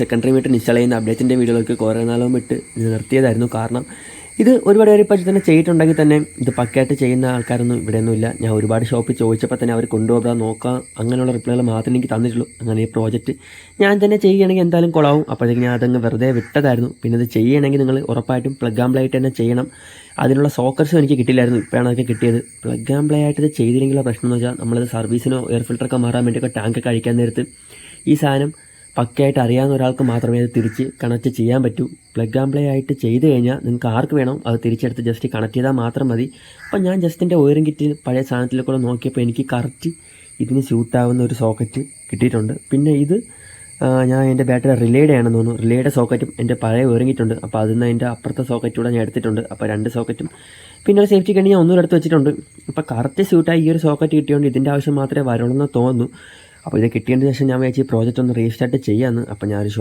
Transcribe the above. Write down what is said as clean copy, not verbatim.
Secondary metre install ചെയ്യുന്ന അപ്ഡേറ്റിൻ്റെ വീഡിയോകൾക്ക് കുറേ നാളും വിട്ട് നിർത്തിയതായിരുന്നു. കാരണം ഇത് ഒരുപാട് പേര് ഇപ്പോൾ തന്നെ ചെയ്തിട്ടുണ്ടെങ്കിൽ തന്നെ ഇത് പക്കയായിട്ട് ചെയ്യുന്ന ആൾക്കാരൊന്നും ഇവിടെയൊന്നും ഇല്ല. ഞാൻ ഒരുപാട് ഷോപ്പിൽ ചോദിച്ചപ്പോൾ തന്നെ അവർ കൊണ്ടുപോകാൻ നോക്കാം അങ്ങനെയുള്ള റിപ്ലൈകൾ മാത്രമേ എനിക്ക് തന്നിട്ടുള്ളൂ. അങ്ങനെ ഈ പ്രോജക്റ്റ് ഞാൻ തന്നെ ചെയ്യുകയാണെങ്കിൽ എന്തായാലും കൊളാവും. അപ്പോഴത്തേക്ക് ഞാൻ അതങ്ങ് വെറുതെ വിട്ടതായിരുന്നു. പിന്നെ ഇത് ചെയ്യുകയാണെങ്കിൽ നിങ്ങൾ ഉറപ്പായിട്ടും പ്ലഗ് ആൻഡ് പ്ലേ ആയിട്ട് തന്നെ ചെയ്യണം. അതിനുള്ള സോക്കറ്റ്സും എനിക്ക് കിട്ടിയില്ലായിരുന്നു. ഇപ്പോഴാണ് അതൊക്കെ കിട്ടിയത്. പ്ലഗ് ആൻഡ് പ്ലേ ആയിട്ട് ഇത് ചെയ്തില്ലെങ്കിലുള്ള പ്രശ്നം എന്ന് വെച്ചാൽ നമ്മളത് സർവീസിനോ എയർ ഫിൽറ്ററൊക്കെ മാറാൻ വേണ്ടിയൊക്കെ ടാങ്കൊക്കെ അഴിക്കാൻ നേരത്ത് ഈ സാധനം പക്കയായിട്ട് അറിയാവുന്ന ഒരാൾക്ക് മാത്രമേ അത് തിരിച്ച് കണക്റ്റ് ചെയ്യാൻ പറ്റൂ. പ്ലഗ് ആൻഡ് പ്ലേ ആയിട്ട് ചെയ്ത് കഴിഞ്ഞാൽ നിങ്ങൾക്ക് ആർക്ക് വേണം അത് തിരിച്ചെടുത്ത് ജസ്റ്റ് കണക്ട് ചെയ്താൽ മാത്രം മതി. അപ്പോൾ ഞാൻ ജസ്റ്റിൻ്റെ വയറിംഗ് കിറ്റ് പഴയ സാധനത്തിൽ കൂടെ നോക്കിയപ്പോൾ എനിക്ക് കറക്റ്റ് ഇതിന് സ്യൂട്ടാവുന്ന ഒരു സോക്കറ്റ് കിട്ടിയിട്ടുണ്ട്. പിന്നെ ഇത് ഞാൻ എൻ്റെ ബാറ്ററി റിലേയുടെ ആണെന്ന് തോന്നുന്നു. റിലേയുടെ സോക്കറ്റും എൻ്റെ പഴയ വയറിംഗ് കിറ്റുണ്ട്. അപ്പോൾ അതിൽ നിന്ന് എൻ്റെ അപ്പുറത്തെ സോക്കറ്റൂടെ ഞാൻ എടുത്തിട്ടുണ്ട്. അപ്പോൾ 2 സോക്കറ്റും പിന്നെ ഒരു സേഫ്റ്റിക്ക് വേണ്ടി ഞാൻ ഒന്നുകൂടെ എടുത്ത് വെച്ചിട്ടുണ്ട്. അപ്പോൾ കറക്റ്റ് സ്യൂട്ടായി ഈ ഒരു സോക്കറ്റ് കിട്ടിയതുകൊണ്ട് ഇതിൻ്റെ ആവശ്യം മാത്രമേ വരുള്ളൂ എന്ന് തോന്നുന്നു. അപ്പോൾ ഇത് കിട്ടിയതിന് ശേഷം ഞാൻ വിചാരിച്ചു ഈ പ്രോജക്റ്റ് ഒന്ന് റീസ്റ്റാർട്ട് ചെയ്യാമെന്ന്. അപ്പോൾ ഞാനൊരു